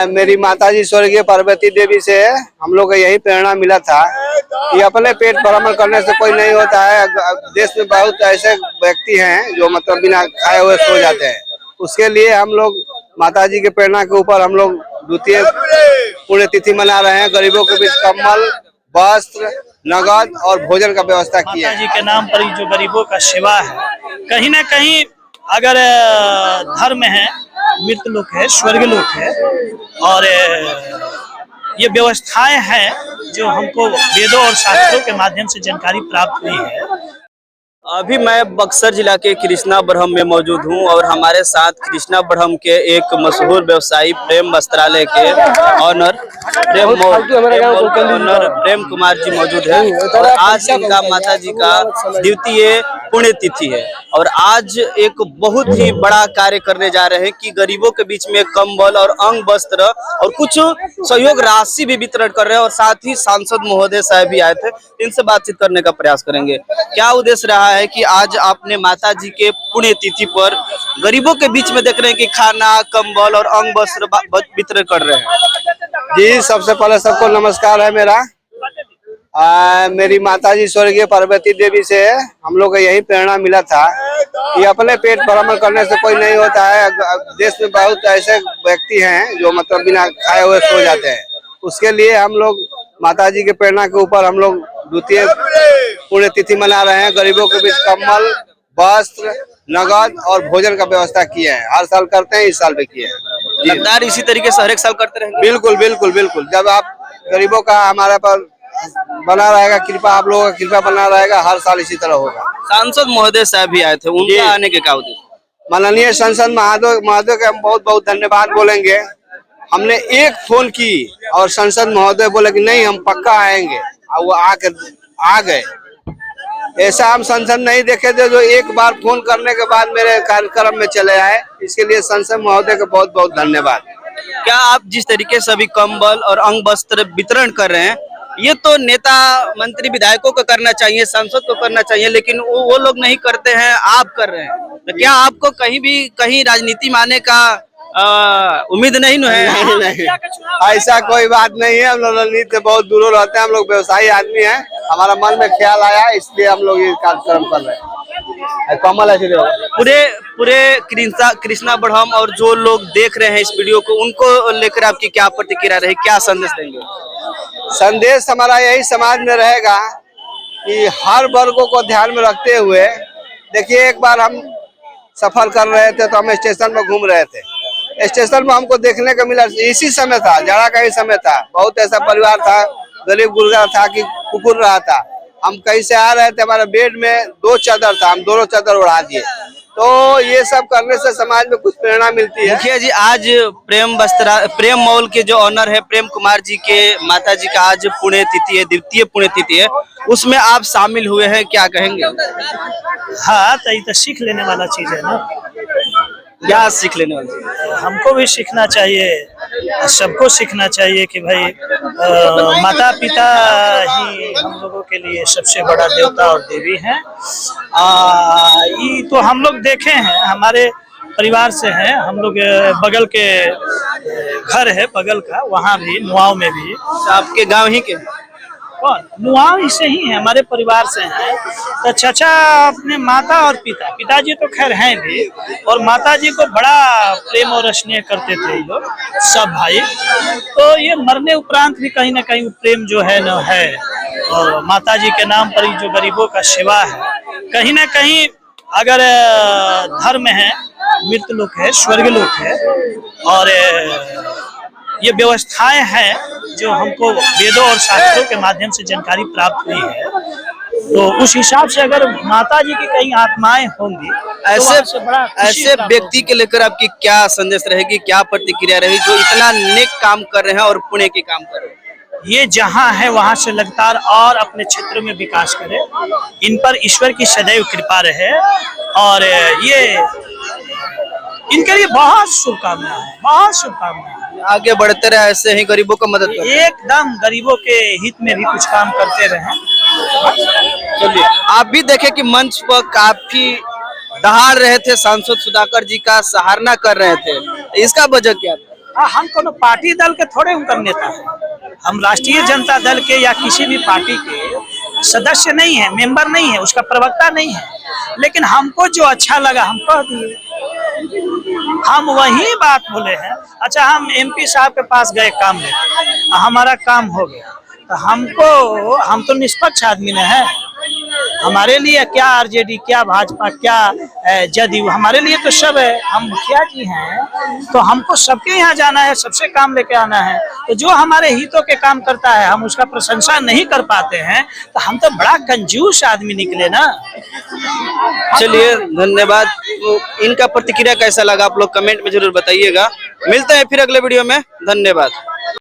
मेरी माताजी स्वर्गीय पार्वती देवी से हम लोग को यही प्रेरणा मिला था कि अपने पेट भ्रमण करने से कोई नहीं होता है। देश में बहुत ऐसे व्यक्ति हैं जो मतलब बिना खाए हुए सो जाते हैं। उसके लिए हम लोग माताजी के प्रेरणा के ऊपर हम लोग द्वितीय पुण्यतिथि मना रहे हैं। गरीबों के बीच कंबल, वस्त्र, नगद और भोजन का व्यवस्था किया है। माताजी के नाम पर जो गरीबों का सेवा है, कहीं ना कहीं अगर धर्म है, मृत लोक है, स्वर्ग लोक है, और ये व्यवस्थाएं हैं जो हमको वेदों और शास्त्रों के माध्यम से जानकारी प्राप्त हुई है। अभी मैं बक्सर जिला के कृष्णा ब्रह्म में मौजूद हूं और हमारे साथ कृष्णा ब्रह्म के एक मशहूर व्यवसायी प्रेम वस्त्रालय के ऑनर प्रेम कुमार जी मौजूद हैं। और आज इनका माता जी का द्वितीय पुण्यतिथि है और आज एक बहुत ही बड़ा कार्य करने जा रहे हैं कि गरीबों के बीच में कंबल और अंग वस्त्र और कुछ सहयोग राशि भी वितरण कर रहे हैं। और साथ ही सांसद महोदय साहब भी आए थे, इनसे बातचीत करने का प्रयास करेंगे। क्या उद्देश्य रहा है कि आज आपने माता जी के पुण्यतिथि पर गरीबों के बीच में देख रहे हैं कि खाना, कंबल और अंग वस्त्र वितरण कर रहे हैं? जी, सबसे पहले सबको नमस्कार है मेरा। मेरी माताजी स्वर्गीय पार्वती देवी से हम लोग को यही प्रेरणा मिला था कि अपने पेट भ्रमण करने से कोई नहीं होता है। देश में बहुत ऐसे व्यक्ति हैं जो मतलब बिना खाए हुए सो जाते हैं। उसके लिए हम लोग माताजी के प्रेरणा के ऊपर हम लोग द्वितीय पुण्यतिथि मना रहे हैं। गरीबों के बीच कंबल, वस्त्र, नगद और भोजन का व्यवस्था किए हैं। हर साल करते हैं, इस साल भी किए हैं। लगातार इसी तरीके से हर एक साल करते रहेंगे? बिल्कुल बिल्कुल बिल्कुल। जब आप गरीबों का हमारे पर बना रहेगा कृपा, आप लोगों का कृपा बना रहेगा, हर साल इसी तरह होगा। सांसद महोदय साहब भी आए थे, उनका आने के क्या उद्देश्य? माननीय सांसद महोदय का हम बहुत बहुत धन्यवाद बोलेंगे। हमने एक फोन की और सांसद महोदय बोले कि नहीं, हम पक्का आएंगे, और वो आ गए। ऐसा हम सांसद नहीं देखे थे जो एक बार फोन करने के बाद मेरे कार्यक्रम में चले आए। इसके लिए सांसद महोदय का बहुत बहुत धन्यवाद। क्या आप जिस तरीके से अभी कंबल और अंग वस्त्र वितरण कर रहे हैं, ये तो नेता, मंत्री, विधायकों को करना चाहिए, सांसद को करना चाहिए, लेकिन वो लोग नहीं करते हैं, आप कर रहे हैं। तो क्या आपको कहीं राजनीति में आने का उम्मीद नहीं है? नहीं, ऐसा कोई बात नहीं है। हम लोग राजनीति से बहुत दूर रहते हैं। हम लोग व्यवसायी आदमी हैं। हमारा मन में ख्याल आया, इसलिए हम लोग ये कार्यक्रम कर रहे हैं। कमल पूरे कृष्णा ब्रह्म और जो लोग देख रहे हैं इस वीडियो को, उनको लेकर आपकी क्या प्रतिक्रिया रही, क्या संदेश देंगे? संदेश हमारा यही समाज में रहेगा कि हर वर्गों को ध्यान में रखते हुए, देखिए एक बार हम सफर कर रहे थे तो हम स्टेशन में घूम रहे थे। स्टेशन में हमको देखने को मिला, इसी समय था, जाड़ा का ही समय था, बहुत ऐसा परिवार था, गरीब गुरगा था कि कुकुर रहा था। हम कहीं से आ रहे थे, हमारे बेड में 2 चादर था, हम दोनों चादर उड़ा दिए। तो ये सब करने से समाज में कुछ प्रेरणा मिलती है। मुखिया जी, आज प्रेम मॉल के जो ऑनर है प्रेम कुमार जी के माता जी का आज पुण्यतिथि है, द्वितीय पुण्यतिथि है, उसमें आप शामिल हुए हैं, क्या कहेंगे? हाँ, तो ये तो सीख लेने वाला चीज है ना। क्या सीख लेने वाले? हमको भी सीखना चाहिए, सबको सीखना चाहिए कि भाई माता पिता ही हम लोगों के लिए सबसे बड़ा देवता और देवी हैं। ये तो हम लोग देखे हैं, हमारे परिवार से हैं, हम लोग बगल के घर है, बगल का, वहाँ भी नुआव में भी। आपके गांव ही के? कौन? नुआव से ही है, हमारे परिवार से हैं। तो चाचा अपने माता और पिताजी तो खैर हैं भी, और माता जी को बड़ा प्रेम और स्नेह करते थे ये लोग सब भाई। तो ये मरने उपरांत भी कहीं ना कहीं प्रेम जो है न है। और माता जी के नाम पर जो गरीबों का सेवा है, कहीं ना कहीं अगर धर्म है, मृत लोक है, स्वर्ग लोक है, और ये व्यवस्थाएं हैं जो हमको वेदों और शास्त्रों के माध्यम से जानकारी प्राप्त हुई है। तो उस हिसाब से अगर माता जी की कई आत्माएं होंगी, ऐसे व्यक्ति के लेकर आपकी क्या संदेश रहेगी, क्या प्रतिक्रिया रहेगी जो इतना नेक काम कर रहे हैं और पुण्य के काम कर रहे हैं? ये जहां है वहां से लगातार और अपने क्षेत्र में विकास करे, इन पर ईश्वर की सदैव कृपा रहे, और ये इनके लिए बहुत शुभकामनाएं हैं, बहुत शुभकामनाएं। आगे बढ़ते रहे, ऐसे ही गरीबों का मदद करें, एकदम गरीबों के हित में भी कुछ काम करते रहें। चलिए, आप भी देखें कि मंच पर काफी दहाड़ रहे थे, सांसद सुधाकर जी का सराहना कर रहे थे, इसका वजह क्या था? हम कोनो पार्टी दल के थोड़े उनका नेता हैं। हम राष्ट्रीय जनता दल के या किसी भी पार्टी के सदस्य नहीं है, मेंबर नहीं है, उसका प्रवक्ता नहीं है। लेकिन हमको जो अच्छा लगा हम कह दिए, हम वही बात बोले हैं। अच्छा, हम एमपी साहब के पास गए काम लेके, हमारा काम हो गया, तो हम तो निष्पक्ष आदमी न है। हमारे लिए क्या आरजेडी, क्या भाजपा, क्या जदयू, हमारे लिए तो सब है। हम मुखिया जी हैं, तो हमको सबके यहाँ जाना है, सबसे काम लेके आना है। तो जो हमारे हितों के काम करता है, हम उसका प्रशंसा नहीं कर पाते हैं, तो हम तो बड़ा कंजूस आदमी निकले ना। चलिए, धन्यवाद। तो इनका प्रतिक्रिया कैसा लगा आप लोग कमेंट में जरूर बताइएगा। मिलते हैं फिर अगले वीडियो में। धन्यवाद।